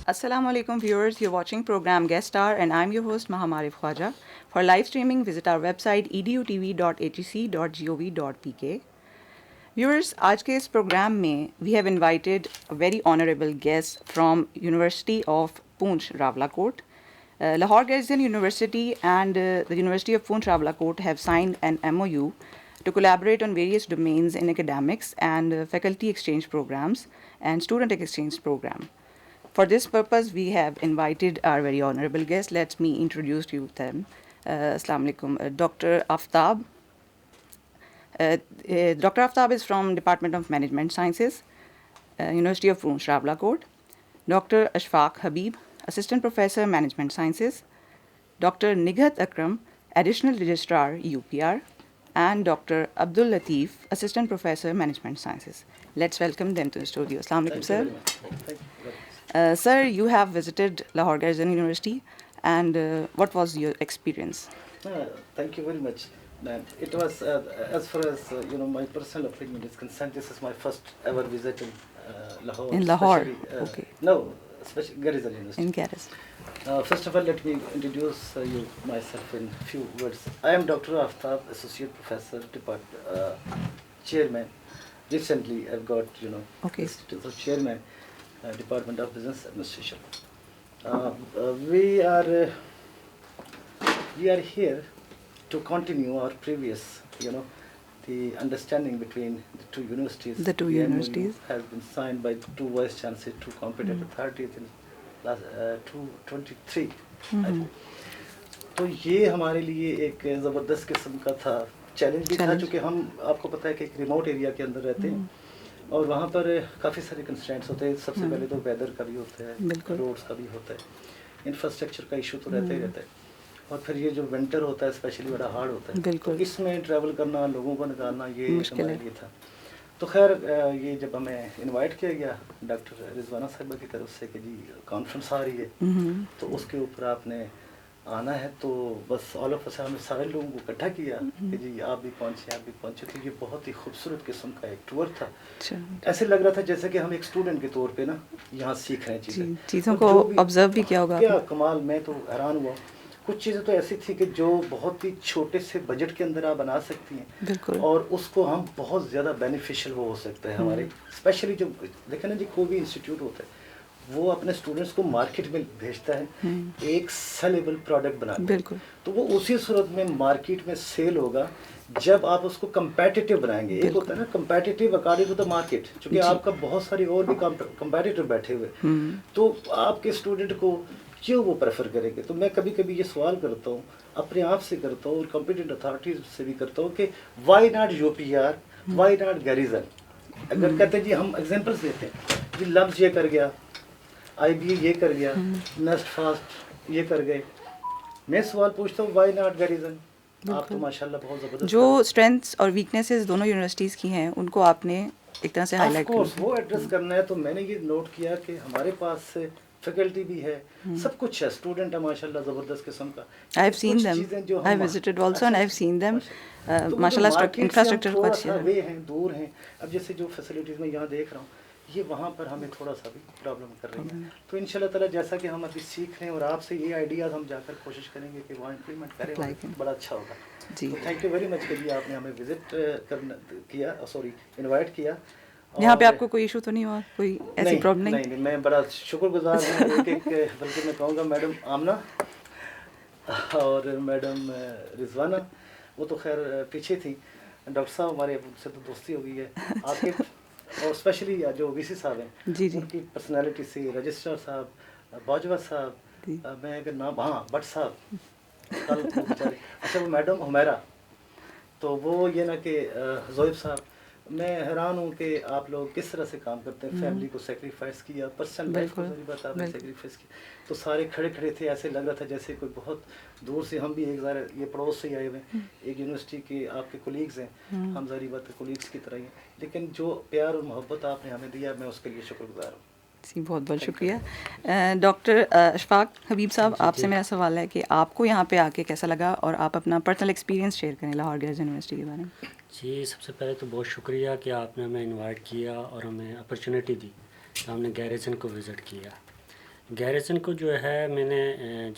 Assalamu alaikum viewers, you're watching program Guest Star and I'm your host Mahamarif Khwaja. For live streaming, visit our website edutv.hec.gov.pk. Viewers, آج کے اس programme میں we have invited a very honorable guest from University of Poonch Rawalakot. Lahore Garrison University and the University of Poonch Rawalakot have signed an MOU to collaborate on various domains in academics and faculty exchange programs and student exchange program. For this purpose, we have invited our very honorable guest. Let me introduce you to them. Assalamu alaikum. Dr. Aftab. Dr. Aftab is from Department of Management Sciences, University of Poonch Rawalakot. Dr. Ashfaq Habib, Assistant Professor, Management Sciences. Dr. Nighat Akram, Additional Registrar, UPR. And Dr. Abdul Latif, Assistant Professor, Management Sciences. Let's welcome them to the studio. Assalamu alaikum, sir. Sir, you have visited Lahore Garrison University, and what was your experience? Thank you very much, ma'am. It was, as far as my personal opinion is concerned, this is my first ever visit in Lahore. In Lahore, okay. No, especially Garrison University. In Garrison. First of all, let me introduce myself in few words. I am Dr. Aftab, Associate Professor, Chairman. Recently, I've got, Okay. status of Chairman, Department of Business Administration. We are here to continue our previous, the understanding between the two universities. The two universities. MOU has been signed by two vice chancellors, two competent authorities in last 2023. تو یہ ہمارے لیے ایک زبردست قسم کا تھا challenge بھی تھا چونکہ ہم آپ کو پتہ ہے کہ ایک ریموٹ ایریا کے اندر رہتے ہیں اور وہاں پر کافی سارے کنسٹرینٹس ہوتے ہیں. سب سے پہلے تو ویدر کا بھی ہوتا ہے, روڈس کا بھی ہوتا ہے, انفراسٹرکچر کا ایشو تو رہتا ہی رہتا ہے, اور پھر یہ جو ونٹر ہوتا ہے اسپیشلی بڑا ہارڈ ہوتا ہے. تو اس میں ٹریول کرنا, لوگوں کو نکالنا, یہ ہمارے لیے تھا. تو خیر یہ جب ہمیں انوائٹ کیا گیا ڈاکٹر رضوانہ صاحبہ کی طرف سے کہ جی کانفرنس آ رہی ہے تو اس کے اوپر آپ نے آنا ہے, تو بس آل آف اس ہم نے سارے لوگوں کو اکٹھا کیا کہ جی آپ بھی پہنچے. تو یہ بہت ہی خوبصورت قسم کا ایک ٹور تھا. ایسے لگ رہا تھا جیسے کہ ہم ایک اسٹوڈنٹ کے طور پہ نا یہاں سیکھ رہے ہیں چیزوں کو آبزرو بھی کیا ہوگا. کیا کمال, میں تو حیران ہوا. کچھ چیزیں تو ایسی تھی کہ جو بہت ہی چھوٹے سے بجٹ کے اندر آپ بنا سکتی ہیں اور اس کو ہم بہت زیادہ بینیفیشیل وہ ہو سکتا ہے ہمارے, اسپیشلی جو دیکھیں نا جی کوئی بھی انسٹیٹیوٹ ہوتا ہے وہ اپنے اسٹوڈنٹس کو مارکیٹ میں بھیجتا ہے ایک سیلیبل پروڈکٹ بنا کے, تو وہ اسی صورت میں مارکیٹ میں سیل ہوگا جب آپ اس کو کمپیٹیٹیو بنائیں گے. ایک ہوتا ہے نا competitive according to the market, چونکہ آپ کا بہت ساری اور بھی کمپیٹیٹیو بیٹھے ہوئے, تو آپ کے اسٹوڈنٹ کو کیوں وہ پریفر کریں گے. تو میں کبھی کبھی یہ سوال کرتا ہوں, اپنے آپ سے کرتا ہوں اور کمپیٹنٹ اتھارٹیز سے بھی کرتا ہوں کہ why not UPR, why not garrison. اگر کہتے ہیں جی ہم ایگزامپلس دیتے ہیں جی لمز یہ کر گیا, IBA یہ کر گیا, نیسٹ فاسٹ یہ کر گئے, میں سوال پوچھتا ہوں وائی ناٹ گیریزن. آپ تو ماشاءاللہ بہت زبردست جو اسٹرینتھس اور ویکنیسز دونوں یونیورسٹیز کی ہیں ان کو آپ نے ایک طرح سے ہائی لائٹ کیا, وہ ایڈریس کرنا ہے. تو میں نے یہ نوٹ کیا کہ ہمارے پاس فیکلٹی بھی ہے, سب کچھ ہے, اسٹوڈنٹ ہے ماشاءاللہ زبردست قسم کا. I have seen them. I have visited also and I have seen them. ماشاءاللہ انفراسٹرکچر کو اچھا ہے. وے ہیں, دور ہیں. اب جیسے جو فیسلٹیز میں یہاں دیکھ رہا ہوں یہ وہاں پر ہمیں تھوڑا سا بھی پرابلم کر رہی ہیں. تو ان شاء اللہ تعالیٰ جیسا کہ ہم ابھی سیکھ رہے ہیں اور آپ سے یہ آئیڈیاز ہم جا کر کوشش کریں گے کہ وہاں امپلیمنٹ کریں, بڑا اچھا ہوگا. جی تھینک یو ویری مچ کہ جی آپ نے ہمیں وزٹ کیا, سوری انوائٹ کیا. یہاں پہ آپ کو کوئی ایشو تو نہیں ہوا, کوئی ایسی پرابلم نہیں؟ نہیں, میں بڑا شکر گزار ہوں. ایک بلکہ میں کہوں گا میڈم آمنہ اور میڈم رضوانہ, وہ تو خیر پیچھے تھیں. ڈاکٹر صاحب ہمارے ان سے تو دوستی ہو گئی ہے آپ کے, اور اسپیشلی جو VC صاحب ہیں ان کی پرسنالٹی سے, رجسٹرار صاحب, باجوہ صاحب, میں اگر نام بٹ صاحب, اچھا وہ میڈم حمیرہ, تو وہ یہ نا کہ زویب صاحب, میں حیران ہوں کہ آپ لوگ کس طرح سے کام کرتے ہیں. فیملی کو سیکریفائس کیا, پرسنل لائف کو بات آپ نے سیکریفائس کیا. تو سارے کھڑے تھے, ایسے لگ رہا تھا جیسے کوئی بہت دور سے, ہم بھی ایک ظاہر یہ پڑوس سے ہی آئے ہوئے ہیں, ایک یونیورسٹی کے آپ کے کولیگز ہیں, ہم ظاہری بات ہے کولیگز کی طرح ہی ہیں, لیکن جو پیار اور محبت آپ نے ہمیں دیا میں اس کے لیے شکر گزار ہوں. بہت بہت شکریہ. ڈاکٹر اشفاق حبیب صاحب, آپ سے میرا سوال ہے کہ آپ کو یہاں پہ آ کے کیسا لگا اور آپ اپنا پرسنل ایکسپیرینس شیئر کریں لاہور گرلز یونیورسٹی کے بارے میں. جی, سب سے پہلے تو بہت شکریہ کہ آپ نے ہمیں انوائٹ کیا اور ہمیں اپرچونیٹی دی کہ ہم نے گیریزن کو وزٹ کیا. گیریزن کو جو ہے میں نے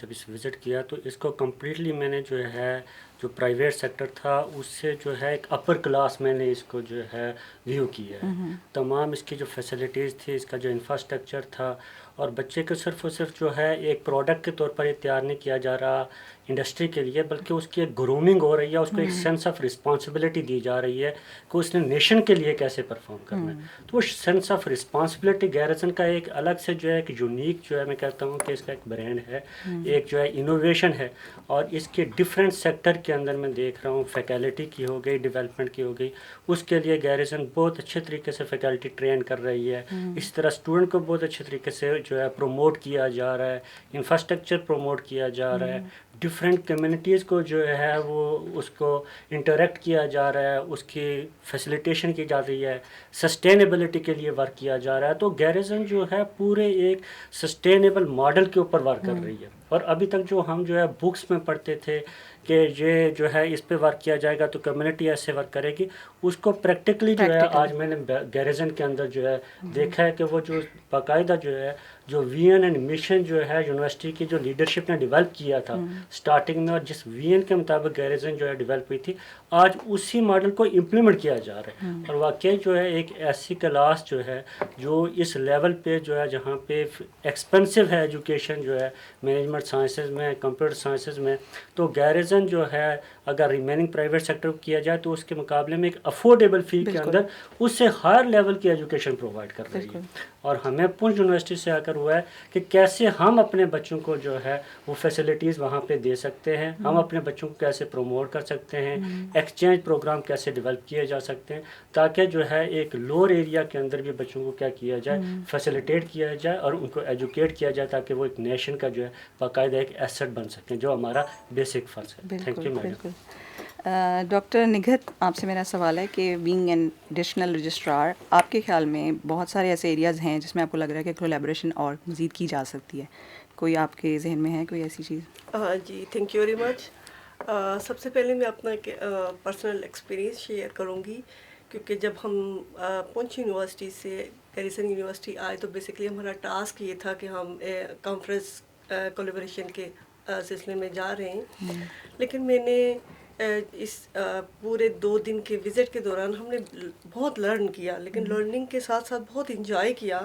جب اس وزٹ کیا تو اس کو کمپلیٹلی میں نے جو ہے جو پرائیویٹ سیکٹر تھا اس سے جو ہے ایک اپر کلاس میں نے اس کو جو ہے ویو کیا ہے. تمام اس کی جو فیسلٹیز تھی, اس کا جو انفراسٹرکچر تھا, اور بچے کو صرف اور صرف جو ہے ایک پروڈکٹ کے طور پر یہ تیار نہیں کیا جا رہا انڈسٹری کے لیے, بلکہ اس کی ایک گرومنگ ہو رہی ہے, اس کو ایک سینس آف رسپانسبلٹی دی جا رہی ہے کہ اس نے نیشن کے لیے کیسے پرفارم کرنا ہے. تو وہ سینس آف رسپانسبلٹی گیریزن کا ایک الگ سے جو ہے ایک یونیک جو ہے میں کہتا ہوں کہ اس کا ایک برانڈ ہے, ایک جو ہے انوویشن ہے. اور اس کے ڈفرینٹ سیکٹر کے اندر میں دیکھ رہا ہوں فیکلٹی کی ہو گئی, ڈیولپمنٹ کی ہو گئی, اس کے لیے گیریزن بہت اچھے طریقے سے فیکلٹی ٹرین کر رہی ہے. اس طرح اسٹوڈنٹ کو بہت اچھے طریقے سے جو ہے پروموٹ کیا جا رہا ہے, انفراسٹرکچر پروموٹ کیا جا رہا ہے, ڈفرینٹ کمیونٹیز کو جو ہے وہ اس کو انٹریکٹ کیا جا رہا ہے, اس کی فیسیلیٹیشن کی جا رہی ہے, سسٹینیبلٹی کے لیے ورک کیا جا رہا ہے. تو گیریزن جو ہے پورے ایک سسٹینیبل ماڈل کے اوپر ورک کر رہی ہے. اور ابھی تک جو ہم جو ہے بکس میں پڑھتے تھے کہ یہ جو ہے اس پہ ورک کیا جائے گا تو کمیونٹی ایسے ورک کرے گی, اس کو پریکٹیکلی جو ہے آج میں نے گیریزن کے اندر جو ہے دیکھا ہے کہ وہ جو باقاعدہ جو ہے جو ویژن اینڈ مشن جو ہے یونیورسٹی کی جو لیڈرشپ نے ڈیولپ کیا تھا اسٹارٹنگ میں, اور جس ویژن کے مطابق گیریزن جو ہے ڈیولپ ہوئی تھی, آج اسی ماڈل کو امپلیمنٹ کیا جا رہا ہے. اور واقعی جو ہے ایک ایسی کلاس جو ہے جو اس لیول پہ جو ہے جہاں پہ ایکسپینسو ہے ایجوکیشن جو ہے مینجمنٹ سائنسز میں, کمپیوٹر سائنسز میں, تو گیریزن جو ہے اگر ریمیننگ پرائیویٹ سیکٹر کو کیا جائے تو اس کے مقابلے میں ایک افورڈیبل فی کے اندر اس سے ہائر لیول کی ایجوکیشن پرووائڈ کر رہی ہے. اور ہمیں پونچھ یونیورسٹی سے آ کر ہوا ہے کہ کیسے ہم اپنے بچوں کو جو ہے وہ فیسلٹیز وہاں پہ دے سکتے ہیں, ہم اپنے بچوں کو کیسے پروموٹ کر سکتے ہیں, ایکسچینج پروگرام کیسے ڈیولپ کیے جا سکتے ہیں, تاکہ جو ہے ایک لوور ایریا کے اندر بھی بچوں کو کیا کیا جائے, فیسیلیٹیٹ کیا جائے اور ان کو ایجوکیٹ کیا جائے, تاکہ وہ ایک نیشن کا جو ہے باقاعدہ ایک ایسٹ بن سکیں, جو ہمارا بیسک فرض ہے. Thank you madam. Doctor Nighat, آپ سے میرا سوال ہے کہ بینگ این ایڈیشنل رجسٹرار, آپ کے خیال میں بہت سارے ایسے ایریاز ہیں جس میں آپ کو لگ رہا ہے کہ کولیبریشن اور مزید کی جا سکتی ہے, کوئی آپ کے ذہن میں ہے کوئی ایسی چیز؟ جی تھینک یو ویری مچ. سب سے پہلے میں اپنا پرسنل ایکسپیرینس شیئر کروں گی, کیونکہ جب ہم پونچھ یونیورسٹی سے گیریزن یونیورسٹی آئے تو بیسکلی ہمارا ٹاسک یہ تھا کہ ہم کانفرنس کولیبریشن کے سلسلے میں جا رہے ہیں. لیکن میں نے اس پورے 2 دن کے وزٹ کے دوران ہم نے بہت لرن کیا, لیکن لرننگ کے ساتھ ساتھ بہت انجوائے کیا,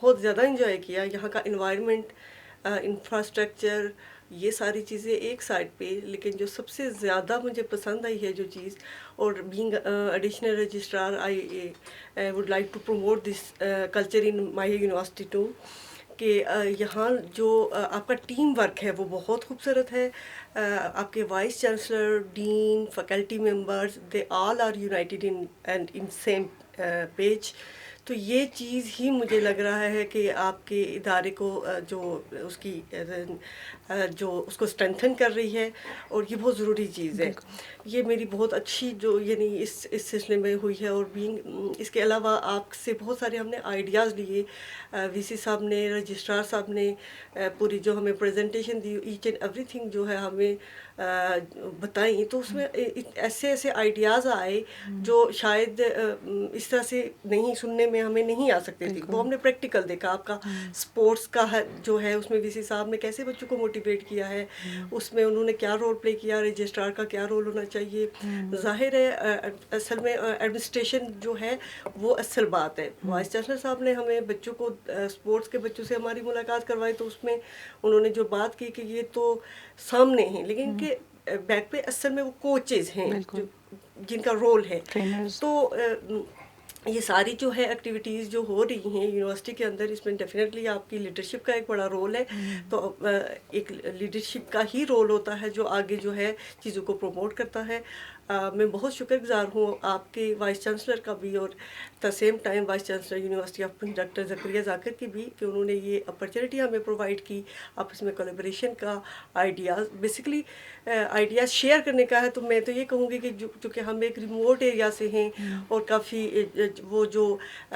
بہت زیادہ انجوائے کیا. یہاں کا انوائرمنٹ, انفراسٹرکچر, یہ ساری چیزیں ایک سائڈ پہ, لیکن جو سب سے زیادہ مجھے پسند آئی ہے جو چیز, اور being additional registrar I would like to promote this culture in my university too, کہ یہاں جو آپ کا ٹیم ورک ہے وہ بہت خوبصورت ہے. آپ کے vice chancellor, dean, faculty members, they all are united in same page. تو یہ چیز ہی مجھے لگ رہا ہے کہ آپ کے ادارے کو جو اس کی جو اس کو اسٹرینتھن کر رہی ہے, اور یہ بہت ضروری چیز ہے. یہ میری بہت اچھی جو یعنی اس سلسلے میں ہوئی ہے. اور اس کے علاوہ آپ سے بہت سارے ہم نے آئیڈیاز لیے, وی سی صاحب نے, رجسٹرار صاحب نے پوری جو ہمیں پریزنٹیشن دی, ایچ اینڈ ایوری تھنگ جو ہے ہمیں بتائیں, تو اس میں ایسے ایسے آئیڈیاز آئے جو شاید اس طرح سے نہیں سننے میں ہمیں نہیں آ سکتے تھے. وہ ہم نے پریکٹیکل دیکھا. آپ کا اسپورٹس کا جو ہے اس میں وی سی صاحب نے کیسے بچوں کو موٹیویٹ کیا ہے, اس میں انہوں نے کیا رول پلے کیا, رجسٹرار کا کیا رول ہونا چاہیے. ظاہر ہے اصل میں ایڈمنسٹریشن جو ہے وہ اصل بات ہے. وائس چانسلر صاحب نے ہمیں بچوں کو اسپورٹس کے بچوں سے ہماری ملاقات کروائی, تو اس میں انہوں نے جو بات کی کہ یہ تو سامنے ہیں, لیکن کہ بیک پہ اصل میں وہ کوچز ہیں جن کا رول ہے. تو یہ ساری جو ہے ایکٹیویٹیز جو ہو رہی ہیں یونیورسٹی کے اندر, اس میں ڈیفینیٹلی آپ کی لیڈرشپ کا ایک بڑا رول ہے. تو ایک لیڈرشپ کا ہی رول ہوتا ہے جو آگے جو ہے چیزوں کو پروموٹ کرتا ہے. میں بہت شکر گزار ہوں آپ کے وائس چانسلر کا بھی, اور the same time vice chancellor university of Poonch doctor Zakaria Zakir کی بھی, کہ انہوں نے یہ اپرچونیٹی ہمیں پرووائڈ کی. آپس میں کولیبریشن کا آئیڈیاز, بیسکلی آئیڈیاز شیئر کرنے کا ہے. تو میں تو یہ کہوں گی کہ چونکہ ہم ایک ریموٹ ایریا سے ہیں اور کافی وہ جو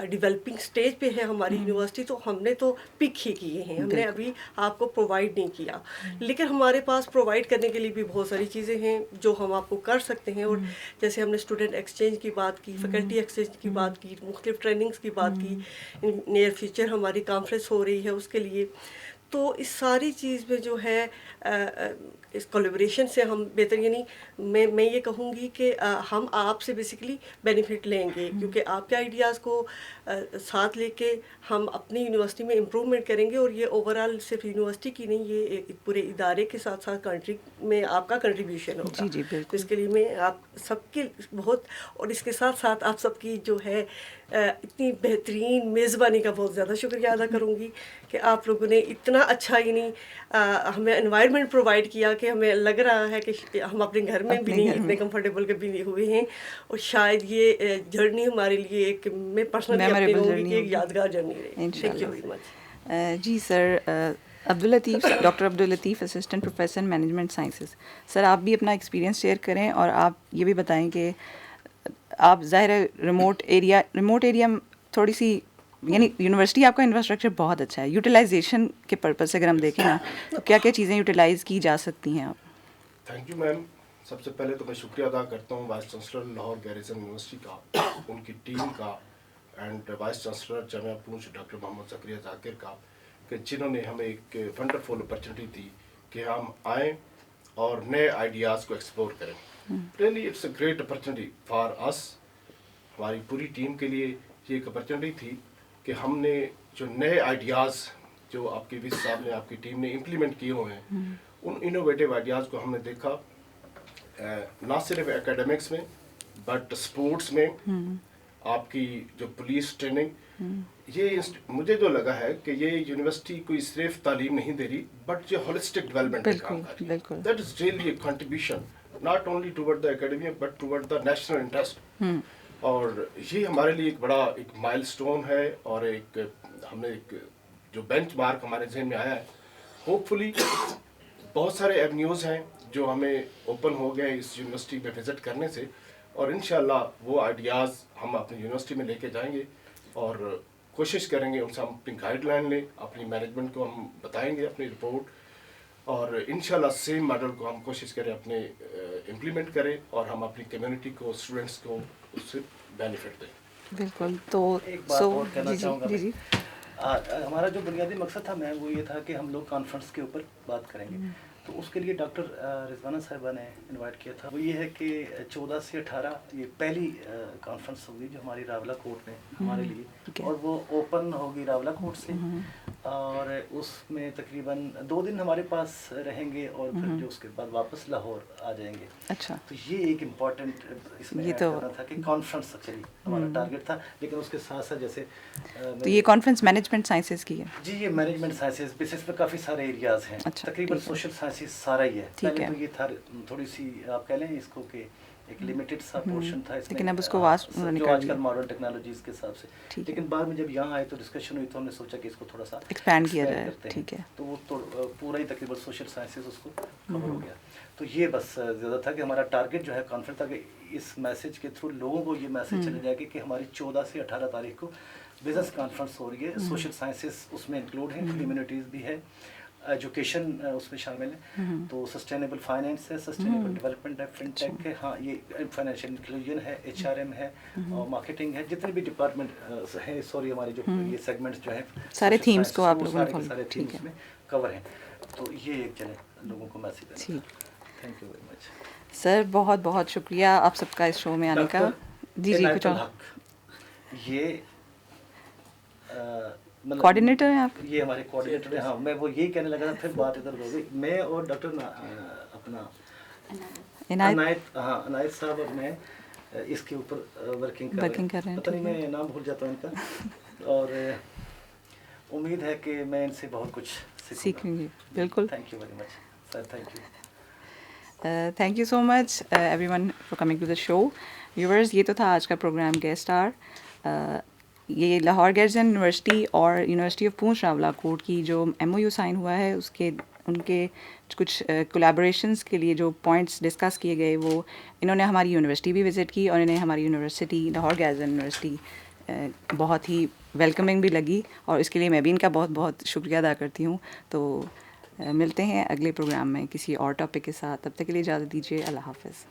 ڈیولپنگ سٹیج پہ ہے ہماری یونیورسٹی, تو ہم نے تو پک ہی کیے ہیں, ہم نے ابھی آپ کو پرووائڈ نہیں کیا. لیکن ہمارے پاس پرووائڈ کرنے کے لیے بھی بہت ساری چیزیں ہیں جو ہم آپ کو کر سکتے ہیں. اور جیسے ہم نے اسٹوڈنٹ ایکسچینج کی بات کی, فیکلٹی ایکسچینج کی بات کی, مختلف ٹریننگز کی بات کی, نیئر فیوچر ہماری کانفرنس ہو رہی ہے اس کے لیے. تو اس ساری چیز میں جو ہے اس کولیبریشن سے ہم بہتر، یعنی میں یہ کہوں گی کہ ہم آپ سے بیسیکلی بینیفٹ لیں گے، کیونکہ آپ کے آئیڈیاز کو ساتھ لے کے ہم اپنی یونیورسٹی میں امپروومنٹ کریں گے، اور یہ اوور آل صرف یونیورسٹی کی نہیں، یہ ایک پورے ادارے کے ساتھ ساتھ کنٹری میں آپ کا کنٹریبیوشن ہوگا. جی بالکل. اس کے لیے میں آپ سب کی بہت، اور اس کے ساتھ ساتھ آپ سب کی جو ہے اتنی بہترین میزبانی کا بہت زیادہ شکریہ ادا کروں گی کہ آپ لوگوں نے اتنا اچھا یعنی ہمیں انوائرمنٹ پرووائڈ کیا کہ ہمیں لگ رہا ہے کہ ہم اپنے گھر میں بھی نہیں اتنے کمفرٹیبل کبھی نہیں ہوئے ہیں، اور شاید یہ جرنی ہمارے لیے ایک، میں پرسنلی اپنی کہوں گی کہ ایک یادگار جرنی رہی. Thank you very much. جی sir, Abdul Latif, doctor Abdul Latif, assistant professor management sciences. Sir آپ بھی اپنا ایکسپیرینس شیئر کریں، اور آپ یہ بھی بتائیں کہ آپ ظاہر ہے ریموٹ ایریا تھوڑی سی، یعنی یونیورسٹی آپ کا انفراسٹرکچر بہت اچھا ہے، یوٹیلائزیشن کے پرپز سے اگر ہم دیکھیں نا تو کیا کیا چیزیں یوٹیلائز کی جا سکتی ہیں آپ؟ Thank you ma'am. سب سے پہلے تو میں شکریہ ادا کرتا ہوں vice chancellor Lahore garrison university کا، ان کی ٹیم کا، and vice chancellor Jamia Poonch doctor Muhammad Zakaria Zakir کا، کہ جنہوں نے ہمیں ایک ونڈرفل اپرچونیٹی دی کہ ہم آئیں اور نئے آئیڈیاز کو ایکسپلور کریں. Really it's a great opportunity for us. ہماری پوری ٹیم کے لیے یہ ایک اپرچونیٹی تھی کہ ہم نے جو نئے آئیڈیاز جو آپ کے ویس صاحب نے، آپ کی ٹیم نے امپلیمنٹ کیے ہوئے ہیں، ان انوویٹیو آئیڈیاز کو ہم نے دیکھا، نہ صرف اکیڈمکس میں بٹ اسپورٹس میں، آپ کی جو پولیس ٹریننگ. یہ مجھے جو لگا ہے کہ یہ یونیورسٹی کوئی صرف تعلیم نہیں دے رہی بٹ یہ ہولسٹک ڈیولپمنٹ پہ کام کر رہی ہے. That is really a contribution not only toward the academia but toward the national interest. اور یہ ہمارے لیے ایک بڑا ایک مائل سٹون ہے، اور ایک ہم نے ایک جو بینچ مارک ہمارے ذہن میں آیا ہے. ہوپ فلی بہت سارے ایونیوز ہیں جو ہمیں اوپن ہو گئے اس یونیورسٹی میں وزٹ کرنے سے، اور انشاءاللہ وہ آئیڈیاز ہم اپنی یونیورسٹی میں لے کے جائیں گے، اور کوشش کریں گے ان سے ہم اپنی گائیڈ لائن لیں، اپنی مینجمنٹ کو ہم بتائیں گے اپنی رپورٹ، اور انشاءاللہ سیم ماڈل کو ہم کوشش کریں اپنے امپلیمنٹ کریں، اور ہم اپنی کمیونٹی کو، اسٹوڈنٹس کو اس سے بینیفٹ دیں. بالکل. تو ایک بات اور کہنا چاہوں گا، ہمارا جو بنیادی مقصد تھا میم وہ یہ تھا کہ ہم لوگ کانفرنس کے اوپر بات کریں گے. تو اس کے لیے ڈاکٹر رضوانہ صاحبہ نے انوائٹ کیا تھا. وہ یہ ہے کہ 14 سے 18 یہ پہلی کانفرنس ہوگی جو ہماری راولہ کوٹ میں ہمارے لیے، اور وہ اوپن ہوگی راولہ کوٹ سے، اور اس میں تقریباً 2 دن ہمارے پاس رہیں گے، اور پھر جو اس کے بعد واپس لاہور آ جائیں گے. اچھا. تو یہ ایک امپورٹنٹ اس میں کرنا تھا کہ کانفرنس ایکچولی ہمارا ٹارگیٹ تھا، لیکن اس کے ساتھ ساتھ جیسے تو یہ کانفرنس مینجمنٹ سائنسز کی ہے؟ جی یہ مینجمنٹ سائنسز بیسس پہ کافی سارے ایریاز ہیں، تقریباً سوشل سائنسز سارا ہی ہے. پہلے تو یہ تھا تھوڑی سی آپ کہہ لیں اس کو کہ ایک لمیٹڈ سا پورشن تھا اس میں، لیکن اب اس کو واسٹ جو آج کل ماڈرن ٹیکنالوجیز کے حساب سے. لیکن بعد میں جب یہاں آئے تو ڈسکشن ہوئی تو ہم نے سوچا کہ اس کو تھوڑا سا ایکسپینڈ کیا جائے. ٹھیک ہے. تو وہ پورا ہی تقریباً سوشل سائنسز اس کو کور ہو گیا. تو یہ بس زیادہ تھا کہ ہمارا ٹارگیٹ جو ہے کانفرنس تھا کہ اس میسج کے تھرو لوگوں کو یہ میسج چلے جائے کہ ہماری 14 سے 18 تاریخ کو بزنس کانفرنس ہو رہی ہے. سوشل سائنسز اس میں انکلوڈ ہیں، کمیونٹیز بھی ہے، ایجوکیشن اس میں شامل ہے، تو سسٹینیبل فائنینس ہے، سسٹینیبل ڈیولپمنٹ ہے، فن ٹیک ہے، ہاں یہ فائنینشیل انکلوژن ہے، HRM ہے، اور مارکیٹنگ ہے. جتنے بھی ڈپارٹمنٹ ہیں، سوری ہمارے جو یہ سیگمنٹس جو ہیں سارے تھیمس کو آپ لوگوں نے سارے تھیمس میں کور ہیں. تو یہ ایک چلے لوگوں کو میسج دینا. تھینک یو ویری مچ سر. بہت بہت شکریہ آپ سب کا اس شو میں آنے کا. جی کچھ اور؟ یہ کوآرڈینیٹر ہیں آپ؟ یہ ہمارے کوآرڈینیٹر ہیں. ہاں میں وہ یہی کہنے لگا تھا، پھر بات ادھر ہو گئی. میں اور ڈاکٹر اپنا عنایت عنایت صاحب اور میں اس کے اوپر ورکنگ کر رہے ہیں. پتہ نہیں میں نام بھول جاتا ہوں ان کا، اور امید ہے کہ میں ان سے بہت کچھ سیکھیں گے. بالکل. Thank you very much sir. Thank you. Thank you so much everyone for coming to the show. Viewers, یہ تو تھا آج کا پروگرام گیسٹ آر. یہ لاہور گیریزن یونیورسٹی اور university of Poonch Rawalakot کی جو MOU سائن ہوا ہے، اس کے ان کے کچھ کولیبوریشنس کے لیے جو پوائنٹس ڈسکس کیے گئے، وہ انہوں نے ہماری یونیورسٹی بھی وزٹ کی، اور انہیں ہماری یونیورسٹی لاہور گیریزن یونیورسٹی بہت ہی ویلکمنگ بھی لگی، اور اس کے لیے میں بھی ان کا بہت بہت شکریہ ادا کرتی ہوں. تو ملتے ہیں اگلے پروگرام میں کسی اور ٹاپک کے ساتھ. تب تک کے لیے اجازت دیجیے. اللہ حافظ.